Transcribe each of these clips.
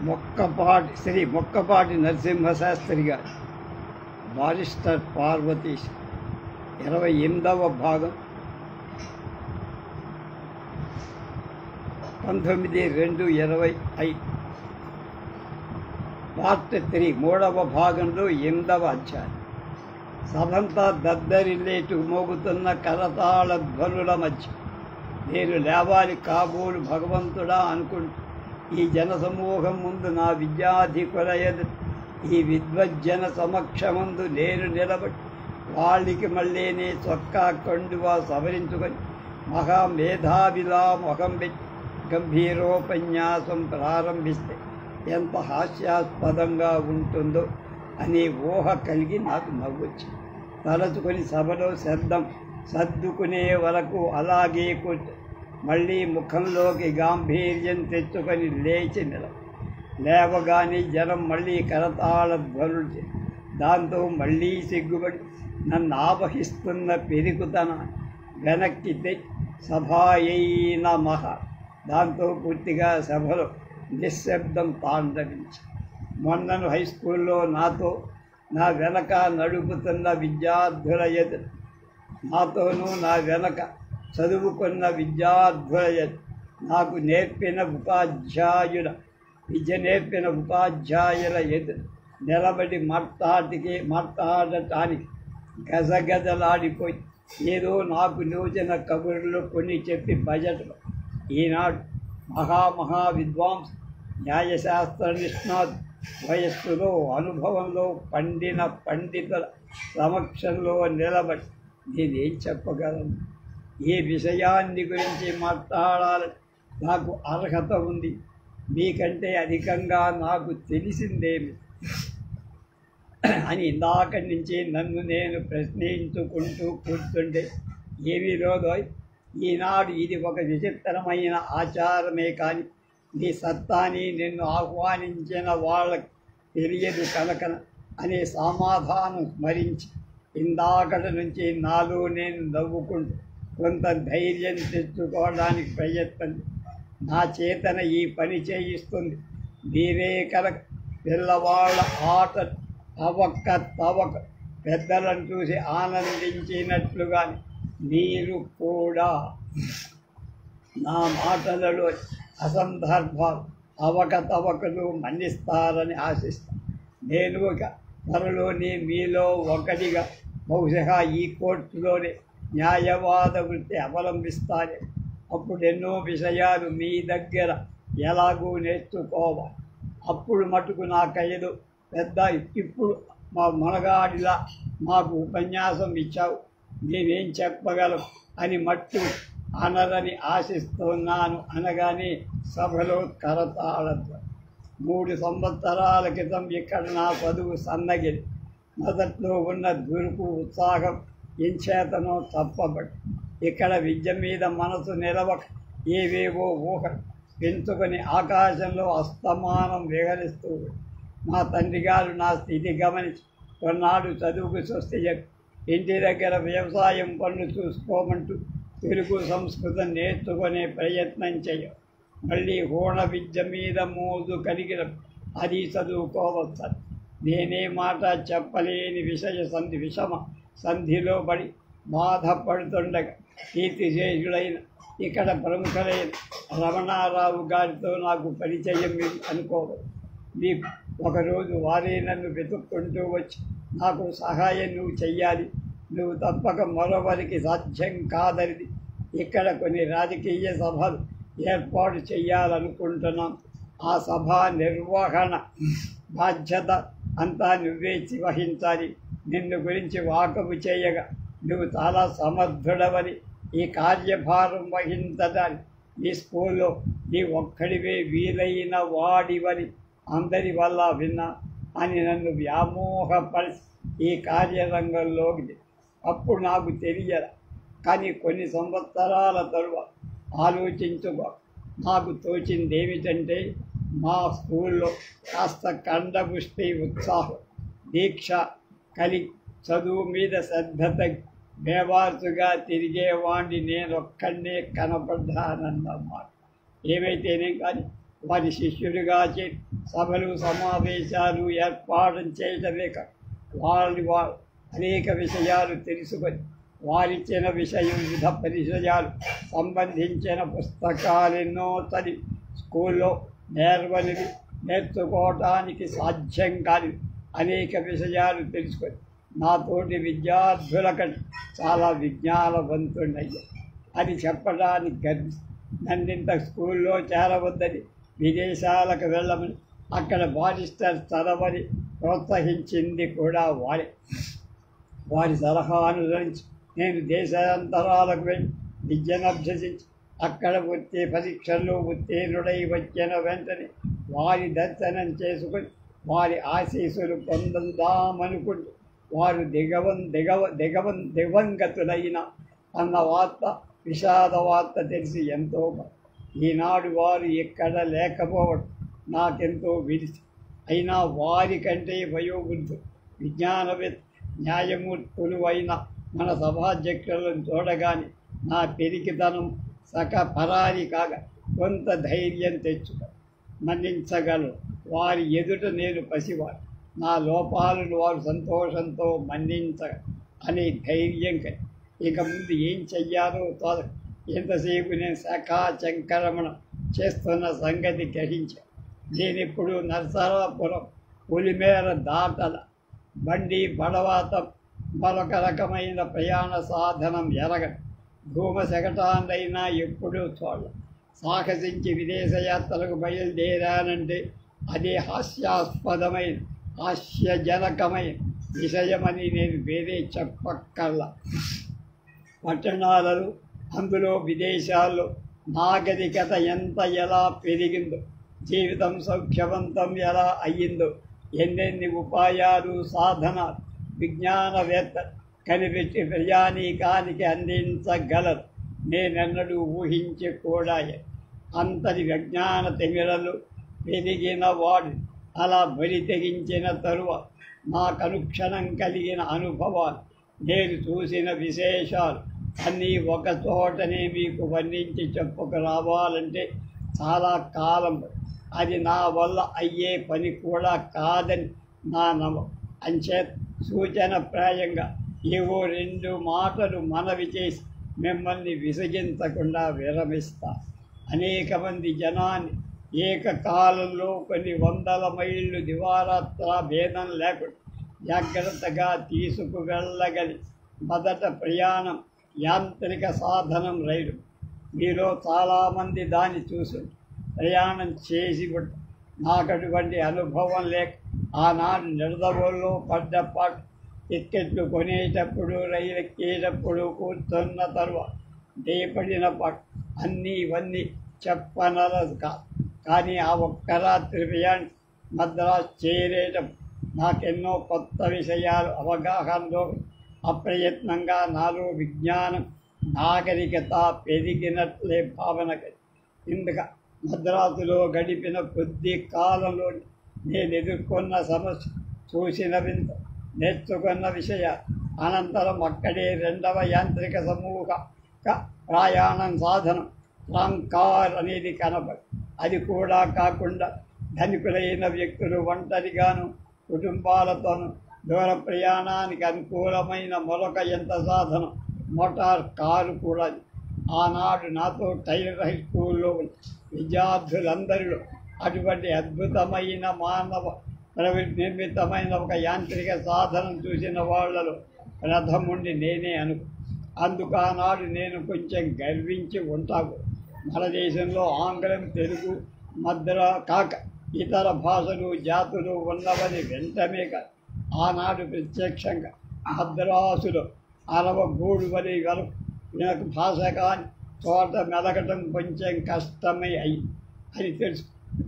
శ్రీ మొక్కపాటి నరసింహశాస్త్రి గారు బారిస్టర్ పార్వతీశ్ 28వ భాగం 19/2/25 పార్ట్ 3 3వ భాగంలో 8వ అధ్యాయం. సభంతా దద్దరిల్లేటు మోగుతున్న కరతాళ ధ్వనుల మధ్య నేను లేవాలి కాబోలు భగవంతుడా అనుకుంటూ ఈ జనసమూహం ముందు నా విద్యాధికులయదు ఈ విద్వజ్జన సమక్షమందు నేను నిలబడి వాళ్ళకి మళ్ళీనే చొక్కా కండువా సవరించుకొని మహామేధావిలా ముఖం పెట్టి గంభీరోపన్యాసం ప్రారంభిస్తే ఎంత హాస్యాస్పదంగా ఉంటుందో అనే ఊహ కలిగి నాకు నవ్వొచ్చింది. తలచుకొని సభలో శబ్దం సర్దుకునే వరకు అలాగే కూర్చో మళ్ళీ ముఖంలోకి గాంభీర్యం తెచ్చుకొని లేచి లేవగానే జనం మళ్ళీ కరతాళ ధ్వనులు. దాంతో మళ్ళీ సిగ్గుపడి నన్ను ఆవహిస్తున్న పెరుగుతన వెనక్కి తెచ్చి సభాయైన మహా దాంతో పూర్తిగా సభలో నిశ్శబ్దం తాండవించి మొన్నను హై స్కూల్లో నాతో నా వెనక నడుపుతున్న విద్యార్థుల ఎదురు నాతోనూ నా వెనక చదువుకున్న విద్యార్థుల నాకు నేర్పిన విద్య నేర్పిన ఉపాధ్యాయుల ఎదురు నిలబడి మాట్లాడటానికి గజగజలాడిపోయి ఏదో నాకు నూతన కబుర్లు కొన్ని చెప్పి బజెట్లో ఈనాడు మహా విద్వాంసు న్యాయశాస్త్ర నిష్ణాత్ వయస్సులో అనుభవంలో పండిన పండితుల సమక్షంలో నిలబడి నేనేం చెప్పగలను? ఏ విషయాన్ని గురించి మాట్లాడాలని నాకు అర్హత ఉంది? మీకంటే అధికంగా నాకు తెలిసిందేమి అని ఇందాక నుంచి నన్ను నేను ప్రశ్నించుకుంటూ కూర్చుంటే ఏమీ రోజు ఈనాడు ఇది ఒక విచిత్రమైన ఆచారమే కానీ నీ సత్తాని నిన్ను ఆహ్వానించిన వాళ్ళకి తెలియదు కనుక అనే సమాధానం స్మరించి ఇందాకటి నుంచి నాలో నేను నవ్వుకుంటూ కొంత ధైర్యం తెచ్చుకోవడానికి ప్రయత్నం నా చేతన ఈ పని చేయిస్తుంది. మీరే కనుక పిల్లవాళ్ళ ఆట తవక పెద్దలను చూసి ఆనందించినట్లుగాని మీరు కూడా నా మాటలలో అసందర్భాలు అవకతవకలు మన్నిస్తారని ఆశిస్తాను. నేను త్వరలోనే మీలో ఒకటిగా బహుశా ఈ కోర్టులోనే న్యాయవాద వృత్తి అవలంబిస్తానే. అప్పుడు ఎన్నో విషయాలు మీ దగ్గర ఎలాగూ నేర్చుకోవాలి. అప్పుడు మటుకు నాకైదు పెద్ద ఇప్పుడు మా మనగాడిలా మాకు ఉపన్యాసం ఇచ్చావు, మేమేం చెప్పగలం అని మట్టు అనరని ఆశిస్తున్నాను అనగానే సభలో కరతాళద్వ. 3 సంవత్సరాల క్రితం ఇక్కడ నా చదువు సన్నగిరి. మొదట్లో ఉన్న దురుకు ఉత్సాహం ఎంచేతనో తప్పబడి ఇక్కడ విద్య మీద మనసు నిలవక ఏవేవో ఊహ పెంచుకొని ఆకాశంలో అస్తమానం విహరిస్తూ మా తండ్రి గారు నా స్థితి గమనించి కొన్నాడు చదువుకు స్వస్తి చెప్పి ఇంటి దగ్గర వ్యవసాయం పనులు చూసుకోమంటూ తెలుగు సంస్కృతం నేర్చుకునే ప్రయత్నం చేయ మళ్ళీ హోణ విద్య మీద మోజు కలిగిన అది చదువుకోవచ్చు. నేనే మాట చెప్పలేని విషమ సంధిలో పడి బాధపడుతుండగా కీర్తిశేషుడైన ఇక్కడ ప్రముఖులైన రమణారావు గారితో నాకు పరిచయం అనుకోవచ్చు. మీకు ఒకరోజు వారే నన్ను వెతుక్కుంటూ వచ్చి నాకు సహాయం నువ్వు చెయ్యాలి, నువ్వు తప్పక మరొకరికి సాధ్యం కాదనిది ఇక్కడ కొన్ని రాజకీయ సభలు ఏర్పాటు చేయాలనుకుంటున్నాం. ఆ సభ నిర్వహణ బాధ్యత అంతా నువ్వే వహించాలి. నిన్ను గురించి వాకబు చేయగా నువ్వు చాలా సమర్థుడవని ఈ కార్యభారం వహించడానికి ఈ స్కూల్లో నీ ఒక్కడివే వీలైన వాడివని అందరి వల్ల విన్నా అని నన్ను వ్యామోహపరిచి ఈ కార్యరంగంలోకి అప్పుడు నాకు తెలియదు. కానీ కొన్ని సంవత్సరాల తరువాత ఆలోచించుకో నాకు తోచింది ఏమిటంటే మా స్కూల్లో కాస్త కండపుష్టి ఉత్సాహం దీక్ష కలిగి చదువు మీద శ్రద్ధ తగ్గి బేవార్సుగా తిరిగేవాడిని నేనొక్కడే కనపడ్డానన్నమాట. ఏమైతేనే కానీ వారి శిష్యుడిగా సభలు సమావేశాలు ఏర్పాటు చేయటమే కాదు, వారు అనేక విషయాలు తెలుసుకొని వారిచ్చిన వివిధ పరిచయాలు సంబంధించిన పుస్తకాలెన్నో చదివి స్కూల్లో నేర్చుకోవటానికి సాధ్యం కాని అనేక విషయాలు తెలుసుకొని నాతోటి విద్యార్థుల కంటే చాలా విజ్ఞానవంతుడయ్యా అని చెప్పడానికి గర్విస్తాను. నన్నింత స్కూల్లో చేరవద్దని, విదేశాలకు వెళ్ళమని, అక్కడ బారిస్టర్ చదవని ప్రోత్సహించింది కూడా వారి సలహా అనుసరించి నేను దేశాంతరాలకు వెళ్ళి విద్యను అభ్యసించి అక్కడ వచ్చే పరీక్షల్లో ఉత్తీర్ణుడై వచ్చిన వెంటనే వారి దర్శనం చేసుకుని వారి ఆశీస్సులు పొందుదామనుకుంటూ వారు దివంగతులైన అన్న వార్త, విషాద వార్త తెలిసి ఎంతో ఈనాడు వారు ఎక్కడ లేకపోవడం నాకెంతో విడిచి, అయినా వారి కంటే వయోవృద్ధులు విజ్ఞానవేత్త న్యాయమూర్తులు అయిన మన సభాధ్యక్షులను చూడగానే నా పెరిగితనం పరారి కాగా కొంత ధైర్యం తెచ్చుకో మన్నించగలరు. వారి ఎదుట నేను పసివారు, నా లోపాలను వారు సంతోషంతో మన్నించ అనే ధైర్యం ఇక ముందు ఏం చెయ్యాలో ఎంతసేపు నేను శాఖాచంక్రమణం చేస్తున్న సంగతి గ్రహించాను. నేనిప్పుడు నరసరాపురం పులిమేర దాటల బండి పడవాత మరొక రకమైన ప్రయాణ సాధనం ఎరగను. భూమశకటాన్నైనా ఎప్పుడూ చూడ సాహసించి విదేశయాత్రలకు బయలుదేరానంటే అదే హాస్యాస్పదమైన హాస్యజనకమైన విషయమని నేను వేరే చెప్పక్కర్లా. పట్టణాలలో, అందులో విదేశాల్లో నాగరికత ఎలా పెరిగిందో, జీవితం సౌఖ్యవంతం ఎలా అయ్యిందో, ఎన్నెన్ని ఉపాయాలు సాధనాలు విజ్ఞానవేత్త కనిపెట్టి ప్రజానీకానికి అందించగలరు నేనెన్నడూ ఊహించి కూడా. అంతటి విజ్ఞాన తిమిరలు పెరిగిన వాడు అలా బలి తెగించిన తరువాత నాకు అనుక్షణం కలిగిన అనుభవాలు, నేను చూసిన విశేషాలు అన్నీ ఒక చోటనే మీకు వర్ణించి చెప్పుకు రావాలంటే చాలా కాలం, అది నా వల్ల అయ్యే పని కూడా కాదని నా అంచేత సూచనప్రాయంగా ఏవో 2 మాటలు మనవి చేసి మిమ్మల్ని విసగించకుండా విరమిస్తా. అనేక మంది జనాన్ని ఏకకాలంలో కొన్ని 100 మైళ్ళు దివారాత్ర భేదం లేకుండా జాగ్రత్తగా తీసుకువెళ్ళగలి మొదట ప్రయాణం యాంత్రిక సాధనం రైలు. మీలో చాలామంది దాన్ని చూసి ప్రయాణం చేసి నాకు అటువంటి అనుభవం లేక ఆనాడు నిడదవోల్లో పడ్డపాటు టిక్కెట్లు కొనేటప్పుడు, రైలు ఎక్కేటప్పుడు, కూర్చున్న తర్వాత దేపడిన పాటు అన్నీ ఇవన్నీ చెప్పనలదు కానీ ఆ ఒక్క రాత్రి ప్రయాణం మద్రాసు చేరేటప్పుడు నాకెన్నో కొత్త విషయాలు అవగాహనలో అప్రయత్నంగా నాలో విజ్ఞానం నాగరికత పెరిగినట్లే భావన ఇందుక మద్రాసులో గడిపిన కొద్ది కాలంలో నేను ఎదుర్కొన్న సమస్య, చూసిన వింత, నేర్చుకున్న విషయ అనంతరం అక్కడే 2వ యాంత్రిక సమూహ ప్రయాణం సాధనం ట్రంకార్ అనేది కనబడి, అది కూడా కాకుండా ధనికులైన వ్యక్తులు ఒంటరిగాను కుటుంబాలతోనూ దూర ప్రయాణానికి అనుకూలమైన మరొక యంత్ర సాధనం మోటార్ కారు కూడా. ఆనాడు నాతో టైలర్ హై స్కూల్లో విద్యార్థులందరిలో అటువంటి అద్భుతమైన మానవ నిర్మితమైన ఒక యాంత్రిక సాధనం చూసిన వాళ్లలో ప్రథముండి నేనే అందుకు ఆనాడు నేను కొంచెం గర్వించి ఉంటాను. మన దేశంలో ఆంగ్లం, తెలుగు, మద్రా కాక ఇతర భాషలు, జాతులు ఉన్నవని వెంటనే కాదు, ఆనాడు ప్రత్యక్షంగా మద్రాసులో అరవగూడు వలి వెనక భాష కాని చోట మెలగటం కొంచెం కష్టమై అని తెలుసు.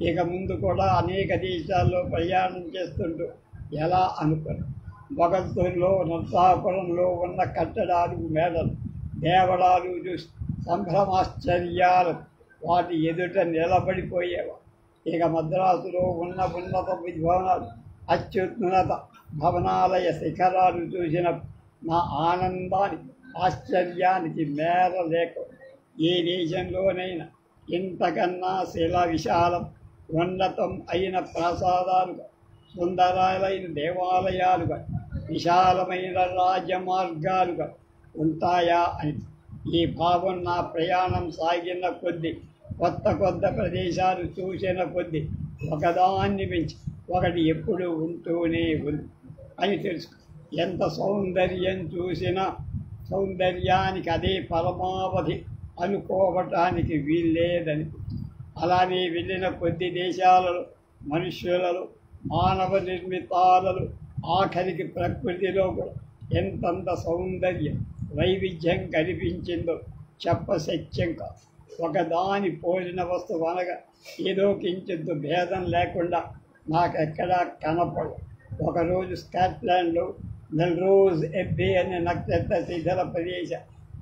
ఇక ముందు కూడా అనేక దేశాల్లో ప్రయాణం చేస్తుంటూ ఎలా అనుకుని భగత్తుల్లో, నర్సాపురంలో ఉన్న కట్టడాలు, మేడలు, దేవళాలు చూసి సంభ్రమాశ్చర్యాలు వాటి ఎదుట నిలబడిపోయేవా. ఇక మద్రాసులో ఉన్న ఉన్నత భవనాలు, అత్యున్నత భవనాలయ శిఖరాలు చూసిన నా ఆనందానికి, ఆశ్చర్యానికి మేర లేక ఏ దేశంలోనైనా ఇంతకన్నా శిల విశాలం, ఉన్నతం అయిన ప్రాసాదాలుగా, సుందరాలైన దేవాలయాలుగా, విశాలమైన రాజమార్గాలుగా ఉంటాయా అని ఈ భావం నా ప్రయాణం సాగిన కొద్దీ, కొత్త ప్రదేశాలు చూసిన కొద్దీ ఒకదాన్ని మించి ఒకటి ఎప్పుడు ఉంటూనే ఉంది అని తెలుసు. ఎంత సౌందర్యం చూసినా సౌందర్యానికి అదే పరమావధి అనుకోవటానికి వీల్లేదని. అలానే వెళ్ళిన కొద్ది దేశాలలో, మనుష్యులలో, మానవ నిర్మితాలలో, ఆఖరికి ప్రకృతిలో కూడా ఎంతంత సౌందర్యం, వైవిధ్యం కనిపించిందో చెప్పశక్యం కాదు. ఒకదాని పోలిన వస్తువు అనగా ఏదో కించిత్ భేదం లేకుండా నాకెక్కడా కనపడదు. ఒకరోజు స్కాట్లాండ్లో మెల్రోజ్ ఎబ్బే అనే నక్షత్ర శిథిల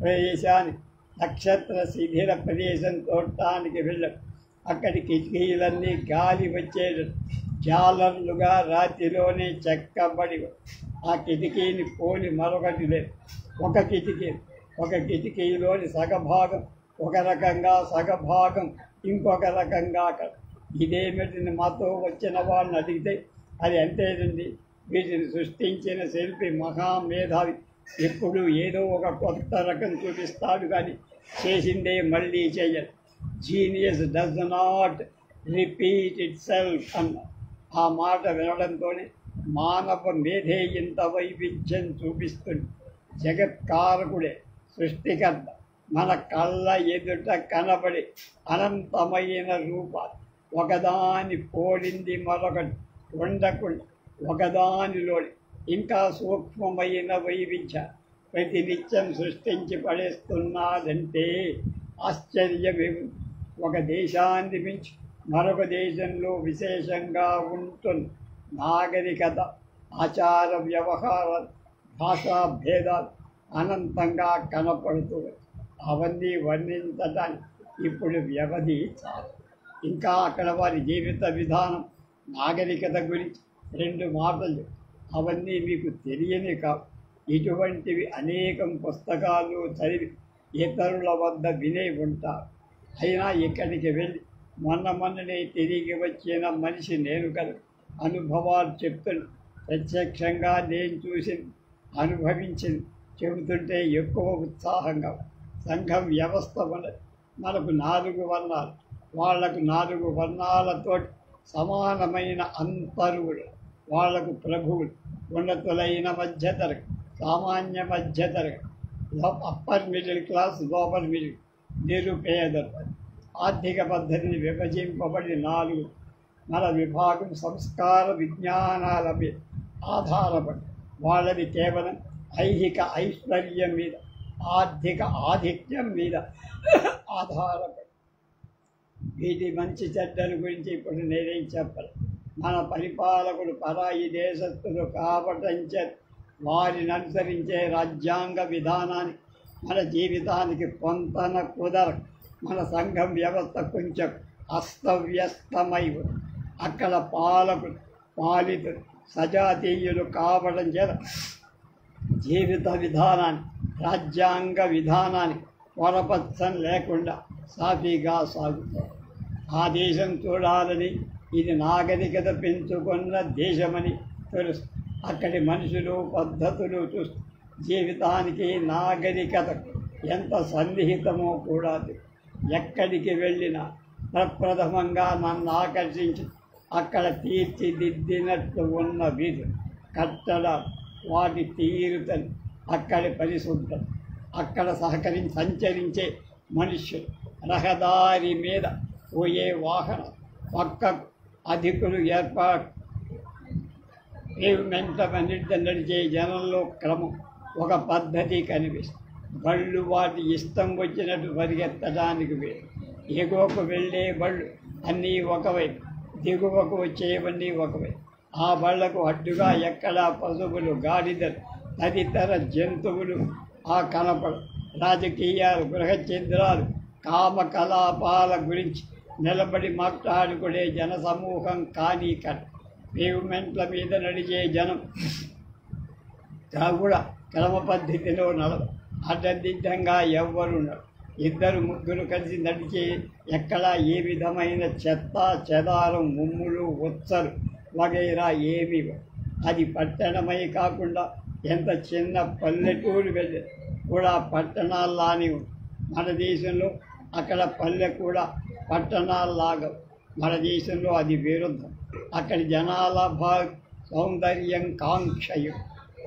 ప్రదేశానికి నక్షత్ర శిథిల ప్రదేశం చూడటానికి వెళ్ళాం. అక్కడి కిటికీలన్నీ గాలి వచ్చేది జాలర్లుగా రాతిలోనే చెక్కబడి, ఆ కిటికీని పోలి మరొకటి లేదు. ఒక కిటికీలోని సగభాగం ఒక రకంగా, సగభాగం ఇంకొక రకంగా. ఇదేమిటిని మాతో వచ్చిన వాళ్ళని అడిగితే అది అంతేనండి, వీటిని సృష్టించిన శిల్పి మహామేధావి ఎప్పుడు ఏదో ఒక కొత్త రకం చూపిస్తాడు కానీ చేసిందే మళ్ళీ చెయ్యదు. Genius does not repeat it self అన్న ఆ మాట వినడంతోనే మానవ మేధే ఇంత వైవిధ్యం చూపిస్తుంది. జగత్కారకుడే, సృష్టికర్త మన కళ్ళ ఎదుట కనబడి అనంతమైన రూపాలు ఒకదాని పోలింది మరొకటి ఉండకుండా ఒకదానిలోని ఇంకా సూక్ష్మమైన వైవిధ్య ప్రతినిత్యం సృష్టించి పడేస్తున్నాదంటే ఆశ్చర్యమేమి. ఒక దేశాన్ని మించి మరొక దేశంలో విశేషంగా ఉంటుంది నాగరికత, ఆచార వ్యవహారాలు, భాషా భేదాలు అనంతంగా కనపడుతుంది. అవన్నీ వర్ణించడానికి ఇప్పుడు వ్యవధి చాలు. ఇంకా అక్కడ వారి జీవిత విధానం, నాగరికత గురించి 2 మాటలు, అవన్నీ మీకు తెలియని కావు. ఇటువంటివి అనేకం పుస్తకాలు చదివి ఇతరుల వద్ద వినే ఉంటారు. అయినా ఇక్కడికి వెళ్ళి మొన్ననే తిరిగి వచ్చిన మనిషి నేను కదా, అనుభవాలు చెప్తున్నా. ప్రత్యక్షంగా నేను చూసింది, అనుభవించింది చెబుతుంటే ఎక్కువ ఉత్సాహంగా. సంఘం వ్యవస్థ మనకు 4 వర్ణాలు, వాళ్లకు 4 వర్ణాలతో సమానమైన అంతరువులు. వాళ్లకు ప్రభువులు, ఉన్నతులైన మధ్యతరగతి, సామాన్య మధ్యతరగతి, అప్పర్ మిడిల్ క్లాస్, లోపర్ మిడిల్, నిరుపేదలు. ఆర్థిక పద్ధతిని విభజింపబడి 4. మన విభాగం సంస్కార విజ్ఞానాల మీద ఆధారపడి, వాళ్ళది కేవలం ఐహిక ఐశ్వర్యం మీద, ఆర్థిక ఆధిక్యం మీద ఆధారపడి. వీటి మంచి చెడ్డల గురించి ఇప్పుడు నేనేం చెప్పను. మన పరిపాలకులు పరాయి దేశస్థులు కాబట్టంచే వారిని అనుసరించే రాజ్యాంగ విధానాన్ని మన జీవితానికి పొంతన కుదరదు. మన సంఘం వ్యవస్థ కొంచెం అస్తవ్యస్తమై ఉంది. అక్కడ పాలకులు, పాలితులు సజాతీయులు కావడం చేత జీవిత విధానాన్ని, రాజ్యాంగ విధానాన్ని పొరపచ్చం లేకుండా సాఫీగా సాగుతారు. ఆ దేశం చూడాలని, ఇది నాగరికత పెంచుకున్న దేశమని తెలుసు. అక్కడి మనుషులు, పద్ధతులు చూస్తూ జీవితానికి నాగరికత ఎంత సన్నిహితమో కూడా ఎక్కడికి వెళ్ళినా ప్రప్రథమంగా నన్ను ఆకర్షించి అక్కడ తీర్చిదిద్దినట్లు ఉన్న వీధులు, కట్టడాలు, వాటి తీరుతలు, అక్కడి పరిశుభ్రత, అక్కడ సంచరించే మనుష్యులు, రహదారి మీద పోయే వాహనం, పక్కకు అధికులు ఏర్పాటు, పేవ్మెంట్ మీద నడిచే జనంలో క్రమం, ఒక పద్ధతి కనిపిస్తుంది. బళ్ళు వాటి ఇష్టం వచ్చినట్టు పరిగెత్తడానికి వేరు. ఎగువకు వెళ్ళే బళ్ళు అన్నీ ఒకవైపు, దిగువకు వచ్చేవన్నీ ఒకవైపు. ఆ బళ్లకు అడ్డుగా ఎక్కడా పశువులు, గాడిదలు, తదితర జంతువులు ఆ కనపడు. రాజకీయాలు, గృహఛిద్రాలు, కామకలాపాల గురించి నిలబడి మాట్లాడుకునే జనసమూహం కానీ పేవ్మెంట్ల మీద నడిచే జనం కూడా క్రమ పద్ధతిలో నడవ. అడ్డదిడ్డంగా ఎవ్వరున్నారు. ఇద్దరు ముగ్గురు కలిసి నడిచి ఎక్కడ ఏ విధమైన చెత్త చెదారం ముమ్ములు ఉచ్చలు వగైరా ఏమి అది పట్టణమై కాకుండా ఎంత చిన్న పల్లెటూరు వెళ్ళి కూడా పట్టణాల్లాని మన దేశంలో అక్కడ పల్లె కూడా పట్టణాల్లాగా మన దేశంలో అది విరుద్ధం. అక్కడి జనాల సౌందర్యం కాంక్షయం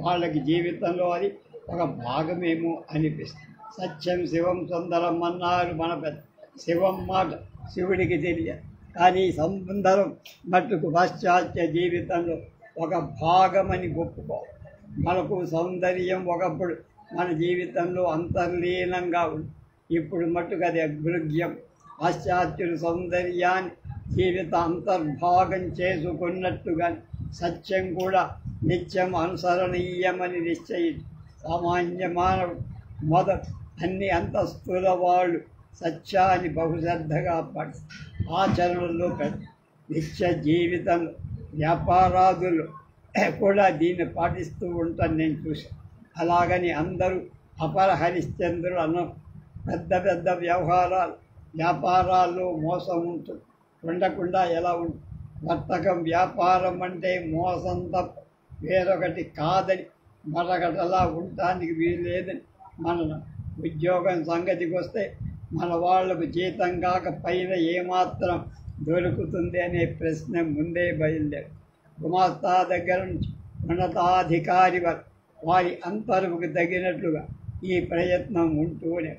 వాళ్ళకి జీవితంలో అది ఒక భాగమేమో అనిపిస్తుంది. సత్యం శివం సుందరం అన్నారు మన పెద్ద. శివం మాట శివుడికి తెలియదు, కానీ సుందరం మట్టుకు పాశ్చాత్య జీవితంలో ఒక భాగమని ఒప్పుకోవాలి. మనకు సౌందర్యం ఒకప్పుడు మన జీవితంలో అంతర్లీనంగా ఉంది, ఇప్పుడు మట్టుకు అది అభృగ్యం. పాశ్చాత్యులు సౌందర్యాన్ని జీవిత అంతర్భాగం చేసుకున్నట్టుగా సత్యం కూడా నిత్యం అనుసరణీయమని నిశ్చయించి సామాన్య మానవుడు మొదట అన్ని అంతస్తుల వాళ్ళు సత్యాన్ని బహుశ్రద్ధగా పడి ఆచరణలో పెట్టి నిత్య జీవితంలో వ్యాపారాదులు కూడా దీన్ని పాటిస్తూ ఉంటాను నేను చూశాను. అలాగని అందరూ అపర హరిశ్చంద్రులు పెద్ద పెద్ద వ్యవహారాలు వ్యాపారాల్లో మోసం ఉంటుంది, ఉండకుండా ఎలా ఉంటుంది? వర్తకం వ్యాపారం అంటే మోసం తప్ప వేరొకటి కాదని మరొకటలా ఉండటానికి వీలు లేదని మన ఉద్యోగం సంగతికి వస్తే మన వాళ్లకు జీతం కాక పైన ఏమాత్రం దొరుకుతుంది అనే ప్రశ్న ముందే బయలుదేరు. గుమాస్తా దగ్గర నుంచి ఉన్నతాధికారి వరకు వారి అంతరుకు తగినట్లుగా ఈ ప్రయత్నం ఉంటూనే.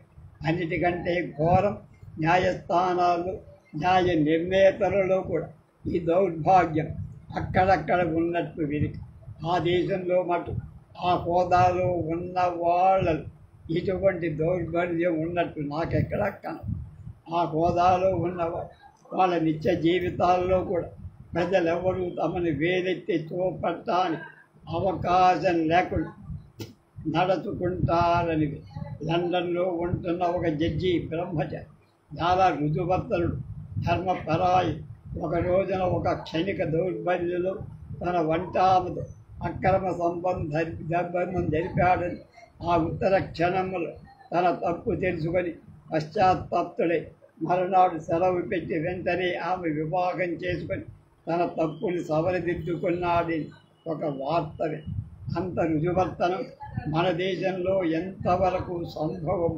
అన్నిటికంటే ఘోరం న్యాయస్థానాలు న్యాయ నిర్ణేతలలో కూడా ఈ దౌర్భాగ్యం అక్కడక్కడ ఉన్నట్టు వినికి. ఆ దేశంలో మటు ఆ హోదాలో ఉన్న వాళ్ళలు ఇటువంటి దౌర్బల్యం ఉన్నట్టు నాకెక్కడ కనదు. ఆ హోదాలో ఉన్నవారు వాళ్ళ నిత్య జీవితాల్లో కూడా ప్రజలెవరూ తమని వేలెత్తి చూపటానికి అవకాశం లేకుండా నడుచుకుంటారని లండన్లో ఉంటున్న ఒక జడ్జి బ్రహ్మచారి చాలా రుజువర్తనుడు ధర్మపరాయి ఒక రోజున ఒక క్షణిక దౌర్బల్యంలో తన వంటామతో అక్రమ సంబంధం జరిపాడని ఆ ఉత్తర క్షణంలో తన తప్పు తెలుసుకొని పశ్చాత్తాప్తుడై మరునాడు సెలవు పెట్టి వెంటనే ఆమె వివాహం చేసుకొని తన తప్పుని సవరిదిద్దుకున్నాడని ఒక వార్తవే. అంత రుజువర్తనం మన దేశంలో ఎంతవరకు సంభవం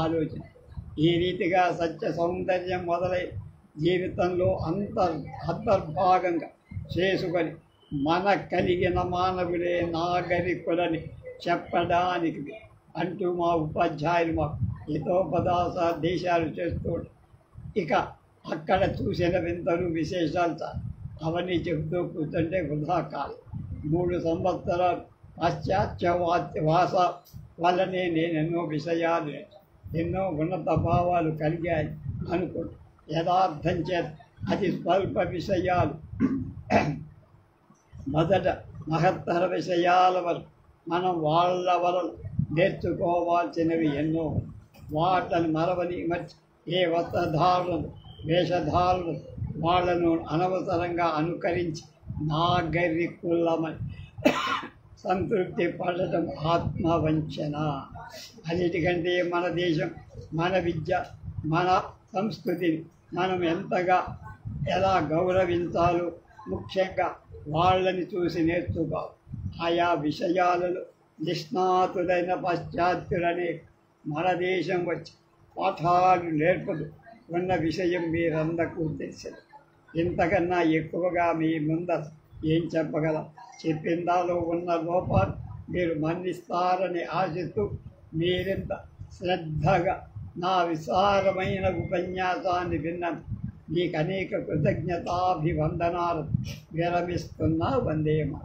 ఆలోచన. ఈ రీతిగా సత్య సౌందర్యం మొదలై జీవితంలో అంతర్భాగంగా చేసుకొని మన కలిగిన మానవులే నాగరికులని చెప్పడానికి అంటూ మా ఉపాధ్యాయులు మాకు హితోపదాస దేశాలు చేస్తూ ఇక అక్కడ చూసిన వింతలు విశేషాలు చాలు. అవన్నీ చెబుతూ కూర్చుంటే వృధా కాదు. 3 సంవత్సరాలు పాశ్చాత్య వాస వల్లనే నేను ఎన్నో విషయాలు ఎన్నో ఉన్నత భావాలు కలిగాయి అనుకుంటా. యథార్థం చేత అతి స్వల్ప విషయాలు మొదట మహత్తర విషయాల వరకు మనం వాళ్ళ వలన నేర్చుకోవాల్సినవి ఎన్నో. వాటిని మరవని మర్చి ఏ వస్త్రధారులను వేషధారులను వాళ్లను అనవసరంగా అనుకరించి నాగరికులమని సంతృప్తి పడటం ఆత్మవంచన. అన్నిటికంటే మన దేశం, మన విద్య, మన సంస్కృతిని మనం ఎలా గౌరవించాలో ముఖ్యంగా వాళ్ళని చూసి నేర్చుకోవాలి. ఆయా విషయాలలో నిష్ణాతులైన పాశ్చాత్యులనే మన దేశం వచ్చి పాఠాలు నేర్పదు ఉన్న విషయం మీరందరికీ తెలిసింది. ఇంతకన్నా ఎక్కువగా మీ ముందర ఏం చెప్పగలం? చెప్పిందాలో ఉన్న లోపాలు మీరు మన్నిస్తారని ఆశిస్తూ మీరింత శ్రద్ధగా నా విశాలమైన ఉపన్యాసాన్ని విన్నందుకు మీకు అనేక కృతజ్ఞతాభివందనాలు విరమిస్తున్నా. వందేమా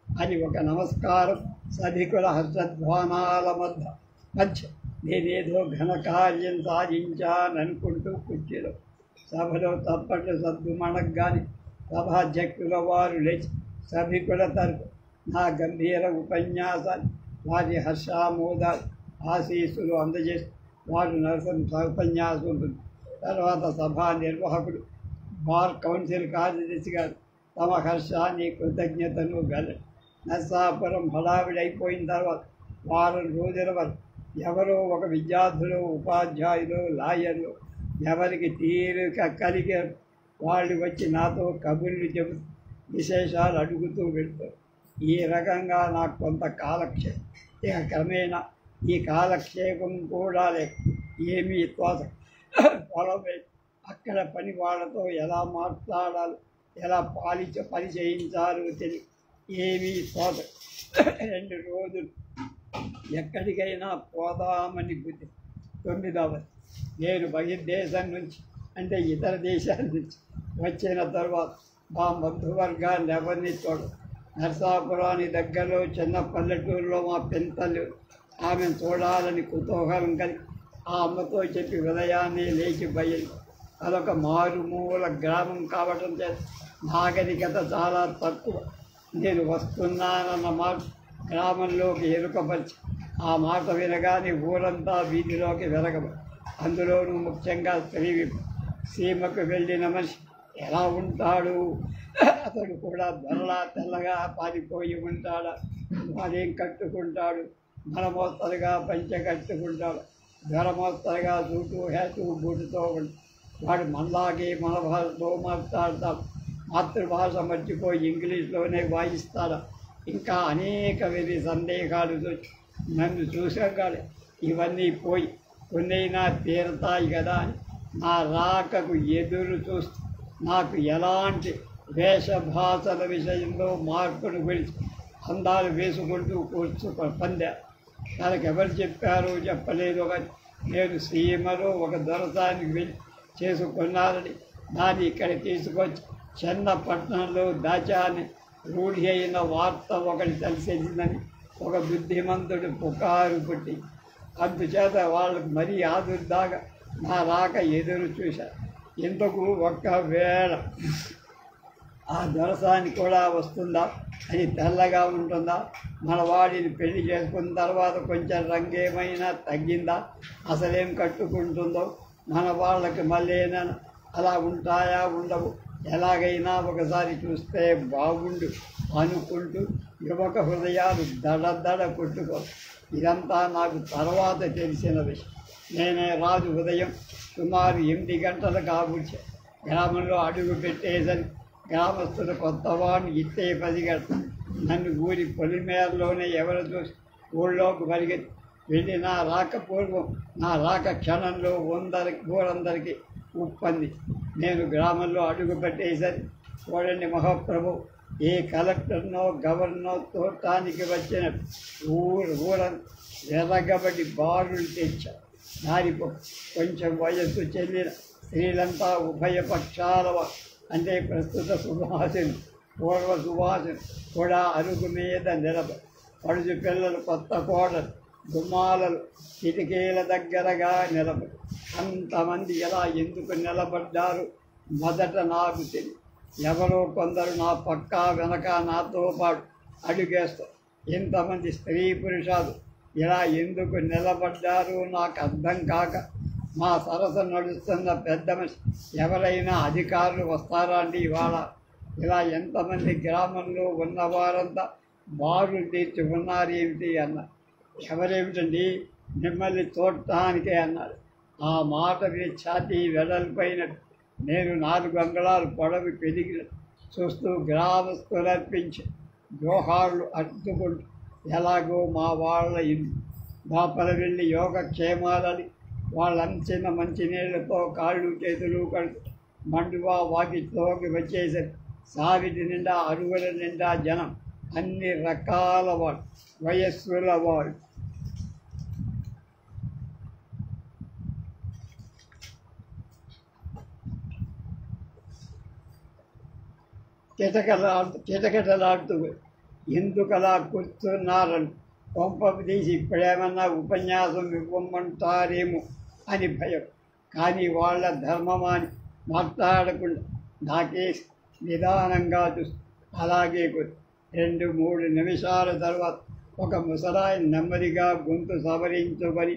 అని ఒక నమస్కారం సభికుల హర్షధ్వానాల మధ్య నేనేదో ఘనకార్యం సాధించాననుకుంటూ కుర్చీలో సభలో తప్పట్లు సద్దుమణగ్గాని సభాధ్యక్షుల వారు లేచి సభికుల తరపు నా గంభీర ఉపన్యాసాన్ని వారి హర్షామోదాలు ఆశీస్సులు అందజేసి వారు ఉపన్యాసం ఉంటుంది. తర్వాత సభా నిర్వాహకుడు బార్ కౌన్సిల్ కార్యదర్శి గారు తమ హర్షాన్ని కృతజ్ఞతను వెల్లడి. నర్సాపురం హడావిడైపోయిన తర్వాత వారం రోజుల వరకు ఎవరో ఒక విద్యార్థులు, ఉపాధ్యాయులు, లాయర్లు ఎవరికి తీరిక కలిగే వాళ్ళు వచ్చి నాతో కబుర్లు చెబుతూ విశేషాలు అడుగుతూ వెళ్తారు. ఈ రకంగా నాకు కొంత కాలక్షేపం. ఇక క్రమేణా ఈ కాలక్షేపం కూడా లేక ఏమీ తోచ పొలమే అక్కడ పని వాళ్ళతో ఎలా మాట్లాడాలి, ఎలా పని చేయించాలో తెలియదు, ఏమీ తోచ 2 రోజులు ఎక్కడికైనా పోదామని బుద్ధి. 9వ నేను బహిర్దేశం నుంచి అంటే ఇతర దేశాల నుంచి వచ్చిన తర్వాత మా బంధువర్గాన్ని ఎవరిని చూడ నరసాపురానికి దగ్గరలో చిన్న పల్లెటూరులో మా పెంతలు ఆమెను చూడాలని కుతూహలం కలిగి ఆ అమ్మతో చెప్పి ఉదయాన్నే లేచి బయలు. అదొక మారుమూల గ్రామం కావటం చేత నాగరికత చాలా తక్కువ. నేను వస్తున్నానన్న మాట గ్రామంలోకి ఎరుకపరిచి ఆ మాట వినగానే ఊరంతా వీధిలోకి వెరగబడి, అందులోనూ ముఖ్యంగా స్త్రీ సీమకు వెళ్ళిన మనిషి ఎలా ఉంటాడు, అతడు కూడా ధరలా తెల్లగా పారిపోయి ఉంటాడా, వాడేం కట్టుకుంటాడు, మనమోస్తరుగా పంచె కట్టుకుంటాడు, ధరమోస్తరుగా సూటు హ్యాటు బూటుతో వాడు మనలాగే మన భాషతో మాట్లాడతాడు, మాతృభాష మర్చిపోయి ఇంగ్లీష్లోనే వాయిస్తాడా, ఇంకా అనేక వెర్రి సందేహాలు నన్ను చూసాగానే ఇవన్నీ పోయి కొన్నైనా తీరతాయి కదా అని నా రాకకు ఎదురు చూస్తూ నాకు ఎలాంటి వేషభాషల విషయంలో మార్పును గురించి అందాలు వేసుకుంటూ పొందా. తనకు ఎవరు చెప్పారో చెప్పలేదు కానీ నేను సీమలో ఒక దొరసానికి వెళ్ళి చేసుకున్నానని దాన్ని ఇక్కడ తీసుకొచ్చి చెన్నపట్నంలో దాచాని రూఢి అయిన వార్త ఒకటి తెలిసిందని ఒక బుద్ధిమంతుడు పుకారు పుట్టి అందుచేత వాళ్ళకు మరీ ఆదుర్దాగా నా రాక ఎదురు చూశారు. ఇంతకు ఒక్కవేళ ఆ దొరసాని కూడా వస్తుందా, అది తెల్లగా ఉంటుందా, మన వాడిని పెళ్లి చేసుకున్న తర్వాత కొంచెం రంగేమైనా తగ్గిందా, అసలేం కట్టుకుంటుందో, మన వాళ్ళకి మళ్ళీ అలా ఉంటాయా ఉండవు, ఎలాగైనా ఒకసారి చూస్తే బాగుండు అనుకుంటూ యువక హృదయాలు దడ కొట్టుకో. ఇదంతా నాకు తర్వాత తెలిసిన విషయం. నేనే రాజు ఉదయం సుమారు 8 గంటలకు కాబూర్చే గ్రామంలో అడుగు పెట్టేసరికి గ్రామస్తులు కొత్తవాడిని ఇట్టే 10 గంటలు నన్ను ఊరి పొలిమేరలోనే ఎవరు చూసి ఊళ్ళోకి పరిగెత్తి వెళ్ళి నా రాకపూర్వం నా రాక క్షణంలో ఊరందరికీ ఉప్పంది. నేను గ్రామంలో అడుగు పెట్టేసరికి చూడండి మహాప్రభు, ఏ కలెక్టర్నో గవర్నో చూడటానికి వచ్చిన ఊరం ఎర్రగబడి బారులు తెచ్చారు. దానిపో కొంచెం వయస్సు చెల్లిన స్త్రీలంతా ఉభయ పక్షాల అంటే ప్రస్తుత సుభాషులు, పూర్వ సుభాషులు కూడా అరుగు మీద నిలబడి, పడుచు పిల్లలు, కొత్త కోడలు గుమ్మాలలు కిటికీల దగ్గరగా నిలబడి, అంతమంది ఎలా ఎందుకు నిలబడ్డారు మొదట నాకు తెలియదు. ఎవరో కొందరు నా పక్క వెనక నాతో పాటు అడుగేస్తారు. ఇంతమంది స్త్రీ పురుషాలు ఇలా ఎందుకు నిలబడ్డారు నాకు అర్థం కాక మా సరస నడుస్తున్న పెద్ద మనిషి, ఎవరైనా అధికారులు వస్తారా అండి ఇవాళ, ఇలా ఎంతమంది గ్రామంలో ఉన్నవారంతా బారులు తీర్చి ఉన్నారేమిటి అన్నారు. ఎవరేమిటండి మిమ్మల్ని చూడటానికే అన్నారు. ఆ మాట విని ఛాతీ వెడల్పోయినట్టు నేను 4 అంగుళాలు పొడవి పెరిగి చూస్తూ గ్రామస్తులర్పించి జోహార్లు అడ్డుకుంటూ ఎలాగో మా వాళ్ళ ఇల్లు లోపల వెళ్ళి యోగక్షేమాలని వాళ్ళంచిన మంచినీళ్లతో కాళ్ళు చేతులు కడుతూ మండువా వాకిట్లోకి వచ్చేసరి సావిటి నిండా అరుగుల నిండా జనం, అన్ని రకాల వాడు, వయస్సుల వాడు. కిటకిటలాడుతూ ఎందుకలా కూర్చున్నారని కొంపకు తీసి ఇప్పుడేమన్నా ఉపన్యాసం ఇవ్వమంటారేమో అని భయం. కానీ వాళ్ళ ధర్మమాని మాట్లాడకుండా నాకే నిదానంగా చూస్తూ అలాగే 2-3 నిమిషాల తర్వాత ఒక ముసలాయి నెమ్మదిగా గొంతు సవరించుకొని,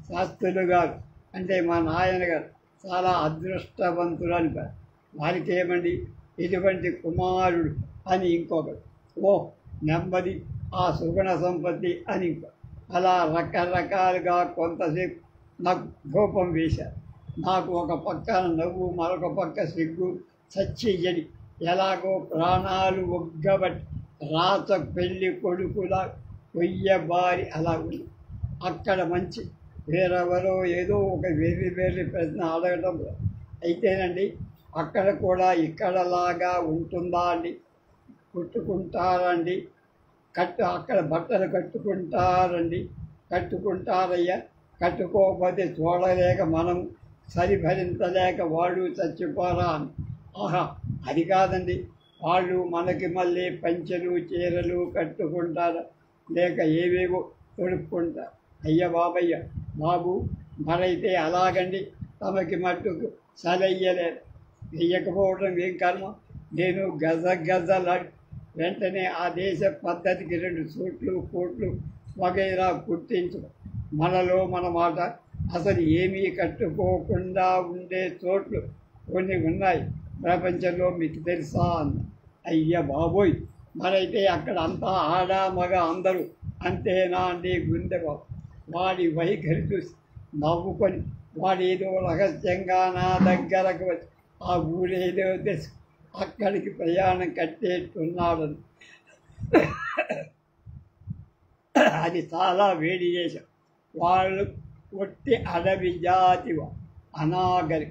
శాస్త్రులు గారు అంటే మా నాయనగారు చాలా అదృష్టవంతులు అనిపారు. వారికేమండి ఇటువంటి కుమారుడు అని ఇంకొకరు, ఓ నెమ్మది ఆ సుగుణ సంపత్తి అని ఇంకో అలా రకరకాలుగా కొంతసేపు నాకు కోపం వేశారు. నాకు ఒక పక్కన నవ్వు, మరొక పక్క సిగ్గు సచ్చిజడి. ఎలాగో ప్రాణాలు ఒగ్గబట్టి రాత పెళ్లి కొడుకులా కొయ్యబారి అలా ఉంది. అక్కడ మంచి వేరెవరో ఏదో ఒక వేరే ప్రశ్న అడగడం అయితేనండి, అక్కడ కూడా ఇక్కడలాగా ఉంటుందా అండి? కుట్టుకుంటారండి, అక్కడ బట్టలు కట్టుకుంటారయ్యా. కట్టుకోకపోతే చూడలేక మనం సరిభరించలేక వాళ్ళు చచ్చిపోరా అని. ఆహా, అది కాదండి, వాళ్ళు మనకి మళ్ళీ పంచెలు చీరలు కట్టుకుంటారు, లేక ఏవేవో తొడుక్కుంటారు. అయ్య బాబు, మరైతే అలాగండి, తమకి మట్టుకు సలయ్యలేదు. వెయ్యకపోవడం ఏం కర్మ. నేను గజలాడి వెంటనే ఆ దేశ పద్ధతికి 2 సూట్లు కోట్లు వగైరా కుట్టించు. మనలో మన మాట. అసలు ఏమీ కట్టుకోకుండా ఉండే చోట్లు కొన్ని ఉన్నాయి ప్రపంచంలో, మీకు తెలుసా అన్న. అయ్య బాబోయ్, మరైతే అక్కడ అంతా ఆడా మగ అందరూ అంతేనా అండి? గుండె బాబు వాడి వైఖరి చూసి నవ్వుకొని వాడేదో రహస్యంగా నా దగ్గరకు వచ్చి ఆ ఊరేదో తెచ్చు అక్కడికి ప్రయాణం కట్టేట్టున్నాడని. అది చాలా వేడి దేశం. వాళ్ళు ఒట్టి అడవి జాతి అనాగరి.